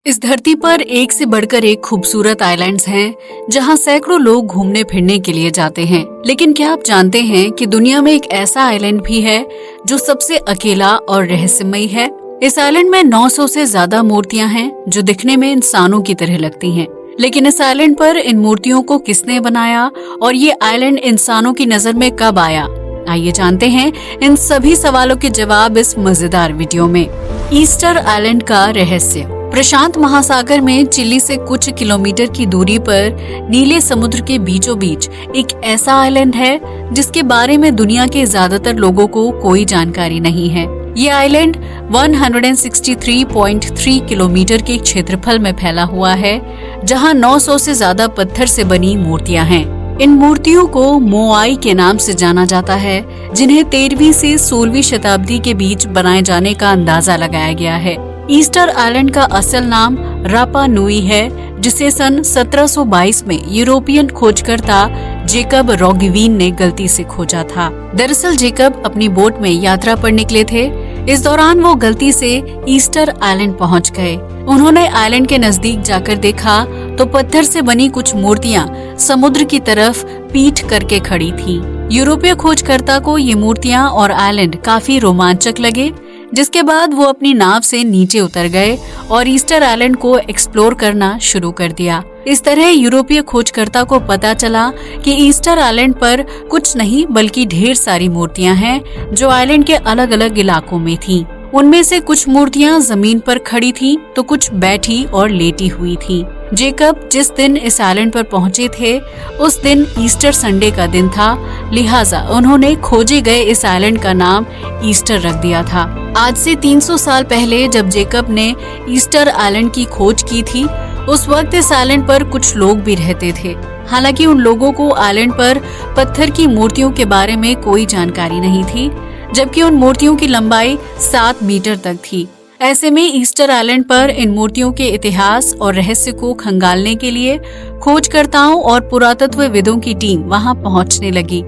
इस धरती पर एक से बढ़कर एक खूबसूरत आइलैंड्स हैं, जहां सैकड़ों लोग घूमने फिरने के लिए जाते हैं। लेकिन क्या आप जानते हैं कि दुनिया में एक ऐसा आइलैंड भी है जो सबसे अकेला और रहस्यमयी है। इस आइलैंड में 900 से ज्यादा मूर्तियां हैं जो दिखने में इंसानों की तरह लगती हैं। लेकिन इस आइलैंड पर इन मूर्तियों को किसने बनाया और ये आइलैंड इंसानों की नजर में कब आया, आइए जानते हैं इन सभी सवालों के जवाब इस मजेदार वीडियो में। ईस्टर आइलैंड का रहस्य। प्रशांत महासागर में चिली से कुछ किलोमीटर की दूरी पर नीले समुद्र के बीचों बीच एक ऐसा आइलैंड है जिसके बारे में दुनिया के ज्यादातर लोगों को कोई जानकारी नहीं है। ये आइलैंड 163.3 किलोमीटर के क्षेत्रफल में फैला हुआ है, जहां 900 से ज्यादा पत्थर से बनी मूर्तियां हैं। इन मूर्तियों को मोआई के नाम से जाना जाता है, जिन्हें 13वीं से 16वीं शताब्दी के बीच बनाए जाने का अंदाजा लगाया गया है। ईस्टर आइलैंड का असल नाम रापा नुई है, जिसे सन 1722 में यूरोपियन खोजकर्ता जेकब रॉगवीन ने गलती से खोजा था। दरअसल जेकब अपनी बोट में यात्रा पर निकले थे। इस दौरान वो गलती से ईस्टर आइलैंड पहुंच गए। उन्होंने आइलैंड के नजदीक जाकर देखा तो पत्थर से बनी कुछ मूर्तियां समुद्र की तरफ पीठ करके खड़ी थी। यूरोपीय खोजकर्ता को ये मूर्तियां और आइलैंड काफी रोमांचक लगे, जिसके बाद वो अपनी नाव से नीचे उतर गए और ईस्टर आइलैंड को एक्सप्लोर करना शुरू कर दिया। इस तरह यूरोपीय खोजकर्ता को पता चला कि ईस्टर आइलैंड पर कुछ नहीं बल्कि ढेर सारी मूर्तियां हैं जो आइलैंड के अलग अलग इलाकों में थीं। उनमें से कुछ मूर्तियां जमीन पर खड़ी थीं तो कुछ बैठी और लेटी हुई थीं। जेकब जिस दिन इस आइलैंड पर पहुंचे थे उस दिन ईस्टर संडे का दिन था, लिहाजा उन्होंने खोजे गए इस आइलैंड का नाम ईस्टर रख दिया था। आज से 300 साल पहले जब जेकब ने ईस्टर आइलैंड की खोज की थी, उस वक्त इस आइलैंड पर कुछ लोग भी रहते थे। हालांकि उन लोगों को आइलैंड पर पत्थर की मूर्तियों के बारे में कोई जानकारी नहीं थी, जबकि उन मूर्तियों की लंबाई 7 मीटर तक थी। ऐसे में ईस्टर आइलैंड पर इन मूर्तियों के इतिहास और रहस्य को खंगालने के लिए खोजकर्ताओं और पुरातत्वविदों की टीम वहां पहुंचने लगी,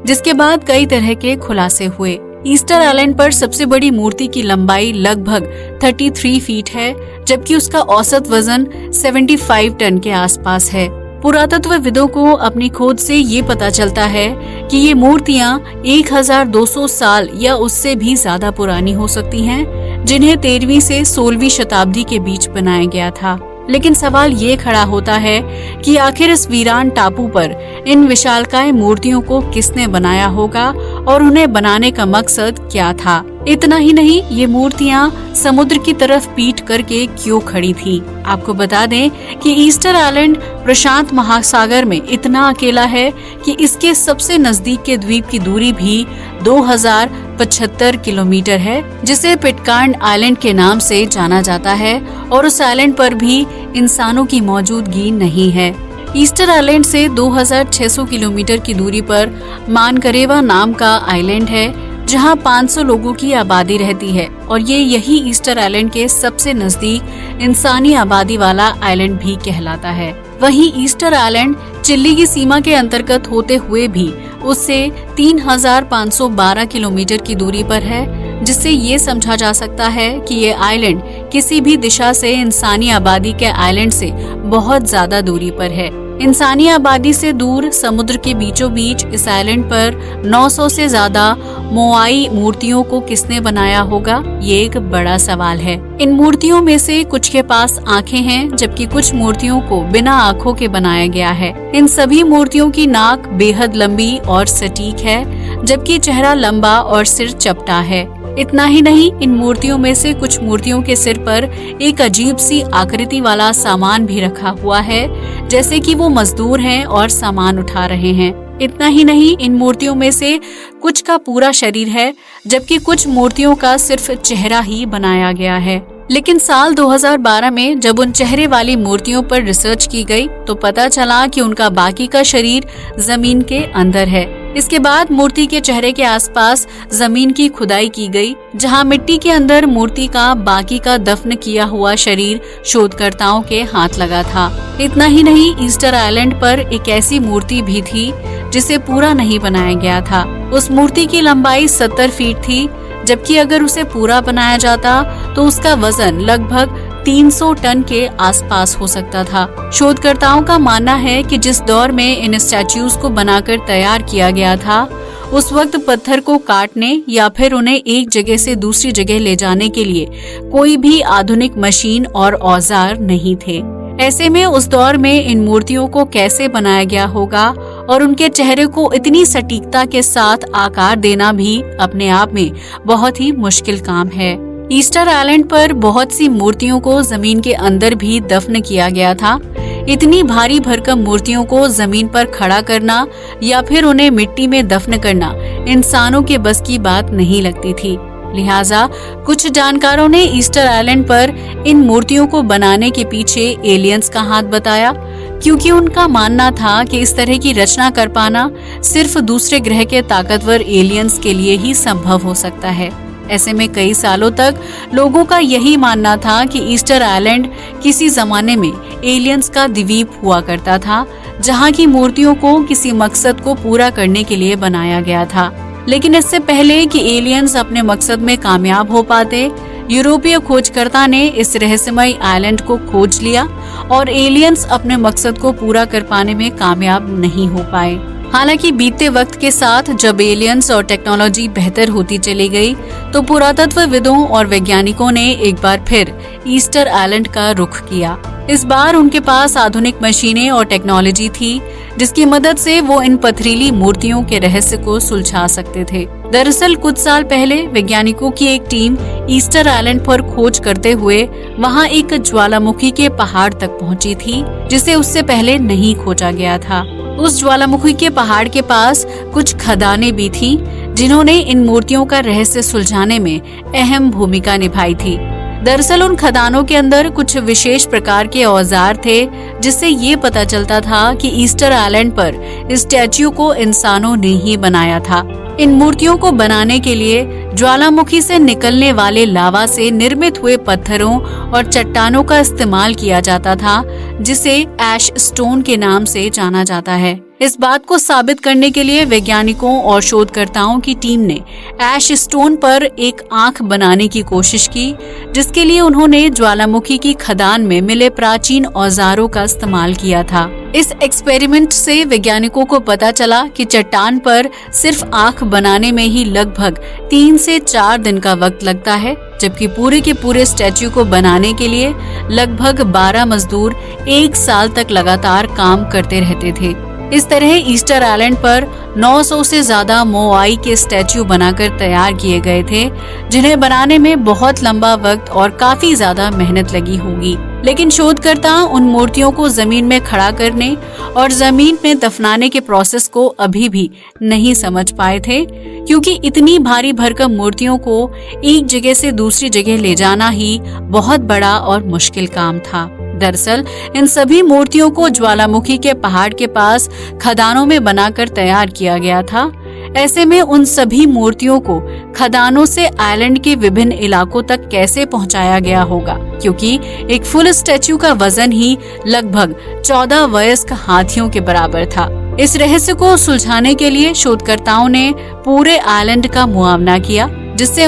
जिसके बाद कई तरह के खुलासे हुए। ईस्टर आइलैंड पर सबसे बड़ी मूर्ति की लंबाई लगभग 33 फीट है, जबकि उसका औसत वजन 75 टन के आसपास है। पुरातत्वविदों को अपनी खोज से ये पता चलता है कि ये मूर्तियां 1200 साल या उससे भी ज्यादा पुरानी हो सकती हैं, जिन्हें 13वीं से 16वीं शताब्दी के बीच बनाया गया था। लेकिन सवाल ये खड़ा होता है कि आखिर इस वीरान टापू पर इन विशालकाय मूर्तियों को किसने बनाया होगा और उन्हें बनाने का मकसद क्या था। इतना ही नहीं, ये मूर्तियां समुद्र की तरफ पीठ करके क्यों खड़ी थी। आपको बता दें कि ईस्टर आइलैंड प्रशांत महासागर में इतना अकेला है कि इसके सबसे नजदीक के द्वीप की दूरी भी 2075 किलोमीटर है, जिसे पिटकार्न आइलैंड के नाम से जाना जाता है, और उस आइलैंड पर भी इंसानों की मौजूदगी नहीं है। ईस्टर आइलैंड से 2600 किलोमीटर की दूरी पर मानकरेवा नाम का आइलैंड है, जहां 500 लोगों की आबादी रहती है, और ये यही ईस्टर आइलैंड के सबसे नजदीक इंसानी आबादी वाला आइलैंड भी कहलाता है। वहीं ईस्टर आइलैंड चिली की सीमा के अंतर्गत होते हुए भी उससे 3512 किलोमीटर की दूरी पर है, जिससे ये समझा जा सकता है कि ये आइलैंड किसी भी दिशा से इंसानी आबादी के आइलैंड से बहुत ज्यादा दूरी पर है। इंसानी आबादी से दूर समुद्र के बीचों बीच इस आइलैंड पर 900 से ज्यादा मोआई मूर्तियों को किसने बनाया होगा, ये एक बड़ा सवाल है। इन मूर्तियों में से कुछ के पास आंखें हैं, जबकि कुछ मूर्तियों को बिना आंखों के बनाया गया है। इन सभी मूर्तियों की नाक बेहद लंबी और सटीक है, जबकि चेहरा लंबा और सिर चपटा है। इतना ही नहीं, इन मूर्तियों में से कुछ मूर्तियों के सिर पर एक अजीब सी आकृति वाला सामान भी रखा हुआ है, जैसे कि वो मजदूर हैं और सामान उठा रहे हैं। इतना ही नहीं, इन मूर्तियों में से कुछ का पूरा शरीर है, जबकि कुछ मूर्तियों का सिर्फ चेहरा ही बनाया गया है। लेकिन साल 2012 में जब उन चेहरे वाली मूर्तियों पर रिसर्च की गई तो पता चला कि उनका बाकी का शरीर जमीन के अंदर है। इसके बाद मूर्ति के चेहरे के आसपास जमीन की खुदाई की गई, जहां मिट्टी के अंदर मूर्ति का बाकी का दफन किया हुआ शरीर शोधकर्ताओं के हाथ लगा था। इतना ही नहीं, ईस्टर आइलैंड पर एक ऐसी मूर्ति भी थी जिसे पूरा नहीं बनाया गया था। उस मूर्ति की लंबाई 70 फीट थी, जबकि अगर उसे पूरा बनाया जाता तो उसका वजन लगभग 300 टन के आसपास हो सकता था। शोधकर्ताओं का मानना है कि जिस दौर में इन स्टैच्यूज को बनाकर तैयार किया गया था, उस वक्त पत्थर को काटने या फिर उन्हें एक जगह से दूसरी जगह ले जाने के लिए कोई भी आधुनिक मशीन और औजार नहीं थे। ऐसे में उस दौर में इन मूर्तियों को कैसे बनाया गया होगा और उनके चेहरे को इतनी सटीकता के साथ आकार देना भी अपने आप में बहुत ही मुश्किल काम है। ईस्टर आइलैंड पर बहुत सी मूर्तियों को जमीन के अंदर भी दफन किया गया था। इतनी भारी भरकम मूर्तियों को जमीन पर खड़ा करना या फिर उन्हें मिट्टी में दफन करना इंसानों के बस की बात नहीं लगती थी। लिहाजा कुछ जानकारों ने ईस्टर आइलैंड पर इन मूर्तियों को बनाने के पीछे एलियंस का हाथ बताया, क्योंकि उनका मानना था कि इस तरह की रचना कर पाना सिर्फ दूसरे ग्रह के ताकतवर एलियंस के लिए ही संभव हो सकता है। ऐसे में कई सालों तक लोगों का यही मानना था कि ईस्टर आइलैंड किसी जमाने में एलियंस का द्वीप हुआ करता था, जहां की मूर्तियों को किसी मकसद को पूरा करने के लिए बनाया गया था। लेकिन इससे पहले कि एलियंस अपने मकसद में कामयाब हो पाते, यूरोपीय खोजकर्ता ने इस रहस्यमय आइलैंड को खोज लिया और एलियंस अपने मकसद को पूरा कर पाने में कामयाब नहीं हो पाए। हालांकि बीतते वक्त के साथ जब एलियंस और टेक्नोलॉजी बेहतर होती चली गई, तो पुरातत्वविदों और वैज्ञानिकों ने एक बार फिर ईस्टर आइलैंड का रुख किया। इस बार उनके पास आधुनिक मशीनें और टेक्नोलॉजी थी, जिसकी मदद से वो इन पथरीली मूर्तियों के रहस्य को सुलझा सकते थे। दरअसल कुछ साल पहले वैज्ञानिकों की एक टीम ईस्टर आइलैंड पर खोज करते हुए वहां एक ज्वालामुखी के पहाड़ तक पहुंची थी, जिसे उससे पहले नहीं खोजा गया था। उस ज्वालामुखी के पहाड़ के पास कुछ खदानें भी थीं, जिन्होंने इन मूर्तियों का रहस्य सुलझाने में अहम भूमिका निभाई थी। दरअसल उन खदानों के अंदर कुछ विशेष प्रकार के औजार थे, जिससे ये पता चलता था कि ईस्टर आइलैंड पर स्टैच्यू को इंसानों ने ही बनाया था। इन मूर्तियों को बनाने के लिए ज्वालामुखी से निकलने वाले लावा से निर्मित हुए पत्थरों और चट्टानों का इस्तेमाल किया जाता था, जिसे ऐश स्टोन के नाम से जाना जाता है। इस बात को साबित करने के लिए वैज्ञानिकों और शोधकर्ताओं की टीम ने ऐश स्टोन पर एक आंख बनाने की कोशिश की, जिसके लिए उन्होंने ज्वालामुखी की खदान में मिले प्राचीन औजारों का इस्तेमाल किया था। इस एक्सपेरिमेंट से वैज्ञानिकों को पता चला कि चट्टान पर सिर्फ आंख बनाने में ही लगभग 3 से 4 दिन का वक्त लगता है, जबकि पूरे के पूरे स्टैच्यू को बनाने के लिए लगभग 12 मजदूर 1 साल तक लगातार काम करते रहते थे। इस तरह ईस्टर आइलैंड पर 900 से ज्यादा मोआई के स्टैच्यू बनाकर तैयार किए गए थे, जिन्हें बनाने में बहुत लंबा वक्त और काफी ज्यादा मेहनत लगी होगी। लेकिन शोधकर्ता उन मूर्तियों को जमीन में खड़ा करने और जमीन में दफनाने के प्रोसेस को अभी भी नहीं समझ पाए थे, क्योंकि इतनी भारी भरकम मूर्तियों को एक जगह से दूसरी जगह ले जाना ही बहुत बड़ा और मुश्किल काम था। दरअसल इन सभी मूर्तियों को ज्वालामुखी के पहाड़ के पास खदानों में बनाकर तैयार किया गया था। ऐसे में उन सभी मूर्तियों को खदानों से आइलैंड के विभिन्न इलाकों तक कैसे पहुंचाया गया होगा, क्योंकि एक फुल स्टैच्यू का वजन ही लगभग 14 वयस्क हाथियों के बराबर था। इस रहस्य को सुलझाने के लिए शोधकर्ताओं ने पूरे आइलैंड का मुआयना किया, जिससे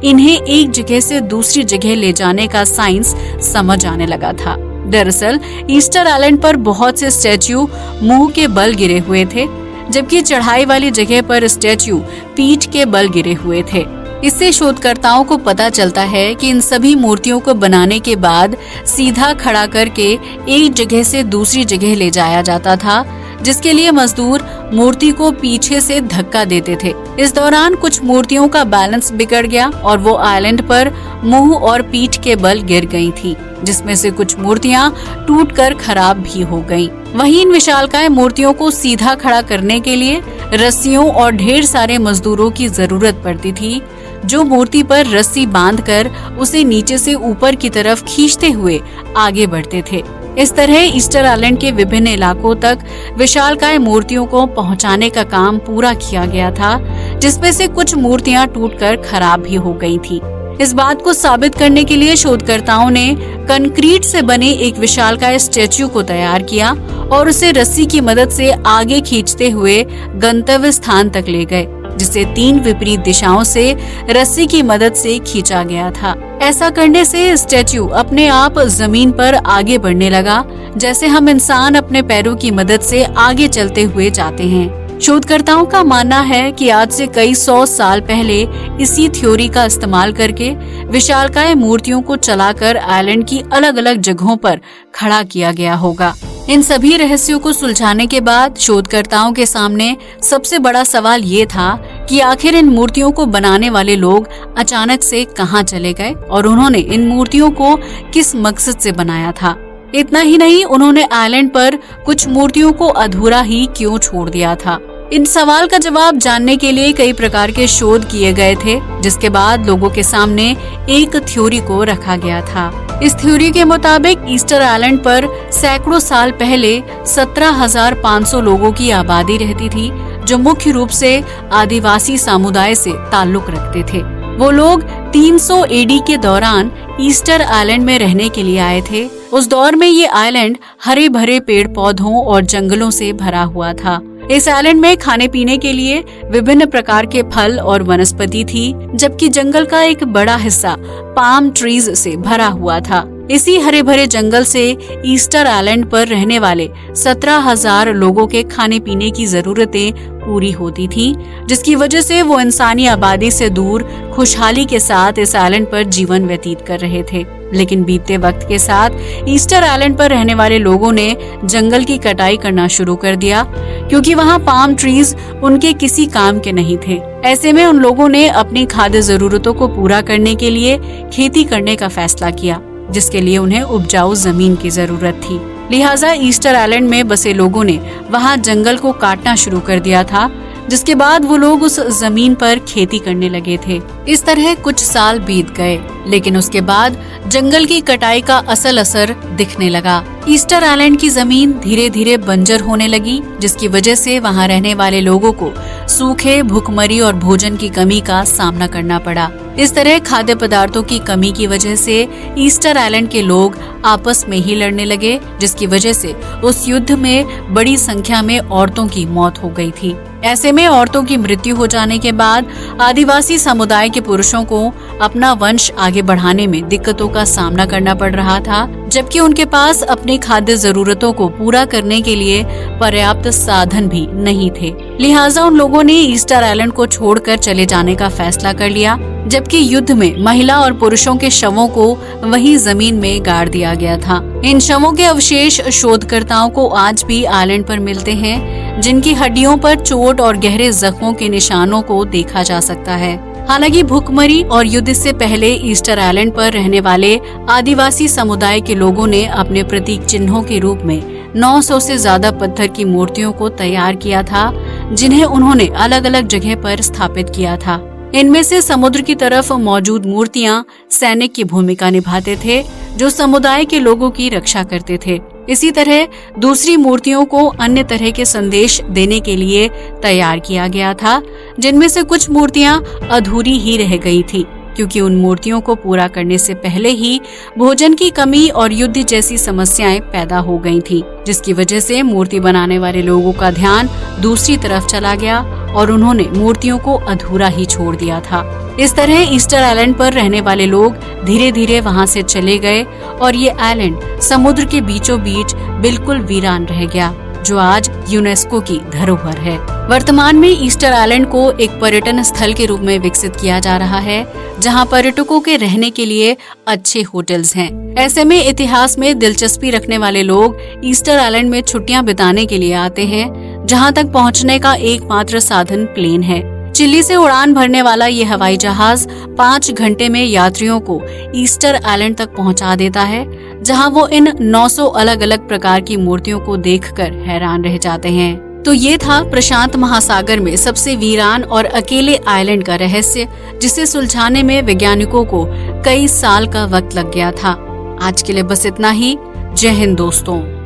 इन्हें एक जगह से दूसरी जगह ले जाने का साइंस समझ आने लगा था। दरअसल ईस्टर आइलैंड पर बहुत से स्टैच्यू मुंह के बल गिरे हुए थे, जबकि चढ़ाई वाली जगह पर स्टैच्यू पीठ के बल गिरे हुए थे। इससे शोधकर्ताओं को पता चलता है कि इन सभी मूर्तियों को बनाने के बाद सीधा खड़ा करके एक जगह से दूसरी जगह ले जाया जाता था, जिसके लिए मजदूर मूर्ति को पीछे से धक्का देते थे। इस दौरान कुछ मूर्तियों का बैलेंस बिगड़ गया और वो आइलैंड पर मुंह और पीठ के बल गिर गई थी, जिसमें से कुछ मूर्तियां टूटकर खराब भी हो गईं। वहीं इन विशालकाय मूर्तियों को सीधा खड़ा करने के लिए रस्सियों और ढेर सारे मजदूरों की जरूरत पड़ती थी, जो मूर्ति पर रस्सी बांधकर उसे नीचे से ऊपर की तरफ खींचते हुए आगे बढ़ते थे। इस तरह ईस्टर आइलैंड के विभिन्न इलाकों तक विशालकाय मूर्तियों को पहुंचाने का काम पूरा किया गया था, जिसमें से कुछ मूर्तियां टूटकर खराब भी हो गई थी। इस बात को साबित करने के लिए शोधकर्ताओं ने कंक्रीट से बने एक विशालकाय स्टैच्यू को तैयार किया और उसे रस्सी की मदद से आगे खींचते हुए गंतव्य स्थान तक ले गए। जिसे 3 विपरीत दिशाओं से रस्सी की मदद से खींचा गया था। ऐसा करने से स्टैच्यू अपने आप जमीन पर आगे बढ़ने लगा, जैसे हम इंसान अपने पैरों की मदद से आगे चलते हुए जाते हैं। शोधकर्ताओं का मानना है कि आज से कई 100 साल पहले इसी थ्योरी का इस्तेमाल करके विशालकाय मूर्तियों को चलाकर आइलैंड की अलग अलग जगहों पर खड़ा किया गया होगा। इन सभी रहस्यों को सुलझाने के बाद शोधकर्ताओं के सामने सबसे बड़ा सवाल ये था कि आखिर इन मूर्तियों को बनाने वाले लोग अचानक से कहां चले गए और उन्होंने इन मूर्तियों को किस मकसद से बनाया था। इतना ही नहीं, उन्होंने आइलैंड पर कुछ मूर्तियों को अधूरा ही क्यों छोड़ दिया था। इन सवाल का जवाब जानने के लिए कई प्रकार के शोध किए गए थे, जिसके बाद लोगों के सामने एक थ्योरी को रखा गया था। इस थ्योरी के मुताबिक ईस्टर आइलैंड पर सैकड़ों साल पहले 17,500 लोगों की आबादी रहती थी, जो मुख्य रूप से आदिवासी समुदाय से ताल्लुक रखते थे। वो लोग 300 एडी के दौरान ईस्टर आइलैंड में रहने के लिए आए थे। उस दौर में ये आइलैंड हरे भरे पेड़ पौधों और जंगलों से भरा हुआ था। इस आइलैंड में खाने पीने के लिए विभिन्न प्रकार के फल और वनस्पति थी, जबकि जंगल का एक बड़ा हिस्सा पाम ट्रीज से भरा हुआ था। इसी हरे भरे जंगल से ईस्टर आइलैंड पर रहने वाले 17,000 लोगों के खाने पीने की जरूरतें पूरी होती थी, जिसकी वजह से वो इंसानी आबादी से दूर खुशहाली के साथ इस आइलैंड पर जीवन व्यतीत कर रहे थे। लेकिन बीतते वक्त के साथ ईस्टर आइलैंड पर रहने वाले लोगों ने जंगल की कटाई करना शुरू कर दिया, क्योंकि वहाँ पाम ट्रीज उनके किसी काम के नहीं थे। ऐसे में उन लोगों ने अपनी खाद्य जरूरतों को पूरा करने के लिए खेती करने का फैसला किया, जिसके लिए उन्हें उपजाऊ जमीन की जरूरत थी। लिहाजा ईस्टर आइलैंड में बसे लोगों ने वहाँ जंगल को काटना शुरू कर दिया था, जिसके बाद वो लोग उस जमीन पर खेती करने लगे थे। इस तरह कुछ साल बीत गए, लेकिन उसके बाद जंगल की कटाई का असल असर दिखने लगा। ईस्टर आइलैंड की जमीन धीरे धीरे बंजर होने लगी, जिसकी वजह से वहाँ रहने वाले लोगों को सूखे, भूखमरी और भोजन की कमी का सामना करना पड़ा। इस तरह खाद्य पदार्थों की कमी की वजह से ईस्टर आइलैंड के लोग आपस में ही लड़ने लगे, जिसकी वजह से उस युद्ध में बड़ी संख्या में औरतों की मौत हो गई थी। ऐसे में औरतों की मृत्यु हो जाने के बाद आदिवासी समुदाय के पुरुषों को अपना वंश आगे बढ़ाने में दिक्कतों का सामना करना पड़ रहा था, जबकि उनके पास अपनी खाद्य जरूरतों को पूरा करने के लिए पर्याप्त साधन भी नहीं थे। लिहाजा उन लोगों ने ईस्टर आइलैंड को छोड़कर चले जाने का फैसला कर लिया, जबकि युद्ध में महिला और पुरुषों के शवों को वहीं जमीन में गाड़ दिया गया था। इन शवों के अवशेष शोधकर्ताओं को आज भी आइलैंड पर मिलते हैं, जिनकी हड्डियों पर चोट और गहरे जख्मों के निशानों को देखा जा सकता है। हालांकि भूखमरी और युद्ध से पहले ईस्टर आइलैंड पर रहने वाले आदिवासी समुदाय के लोगों ने अपने प्रतीक चिन्हों के रूप में 900 से ज्यादा पत्थर की मूर्तियों को तैयार किया था, जिन्हें उन्होंने अलग अलग जगह पर स्थापित किया था। इनमें से समुद्र की तरफ मौजूद मूर्तियां सैनिक की भूमिका निभाते थे, जो समुदाय के लोगों की रक्षा करते थे। इसी तरह दूसरी मूर्तियों को अन्य तरह के संदेश देने के लिए तैयार किया गया था, जिनमें से कुछ मूर्तियां अधूरी ही रह गई थी, क्योंकि उन मूर्तियों को पूरा करने से पहले ही भोजन की कमी और युद्ध जैसी समस्याएं पैदा हो गई थी, जिसकी वजह से मूर्ति बनाने वाले लोगों का ध्यान दूसरी तरफ चला गया और उन्होंने मूर्तियों को अधूरा ही छोड़ दिया था। इस तरह ईस्टर आइलैंड पर रहने वाले लोग धीरे धीरे वहां से चले गए और ये आइलैंड समुद्र के बीचों बीच बिल्कुल वीरान रह गया, जो आज यूनेस्को की धरोहर है। वर्तमान में ईस्टर आइलैंड को एक पर्यटन स्थल के रूप में विकसित किया जा रहा है, जहां पर्यटकों के रहने के लिए अच्छे होटल्स हैं। ऐसे में इतिहास में दिलचस्पी रखने वाले लोग ईस्टर आइलैंड में छुट्टियां बिताने के लिए आते हैं, जहां तक पहुंचने का एकमात्र साधन प्लेन है। चिली से उड़ान भरने वाला ये हवाई जहाज 5 घंटे में यात्रियों को ईस्टर आइलैंड तक पहुंचा देता है, जहां वो इन 900 अलग अलग प्रकार की मूर्तियों को देखकर हैरान रह जाते हैं। तो ये था प्रशांत महासागर में सबसे वीरान और अकेले आइलैंड का रहस्य, जिसे सुलझाने में वैज्ञानिकों को कई साल का वक्त लग गया था। आज के लिए बस इतना ही। जय हिंद दोस्तों।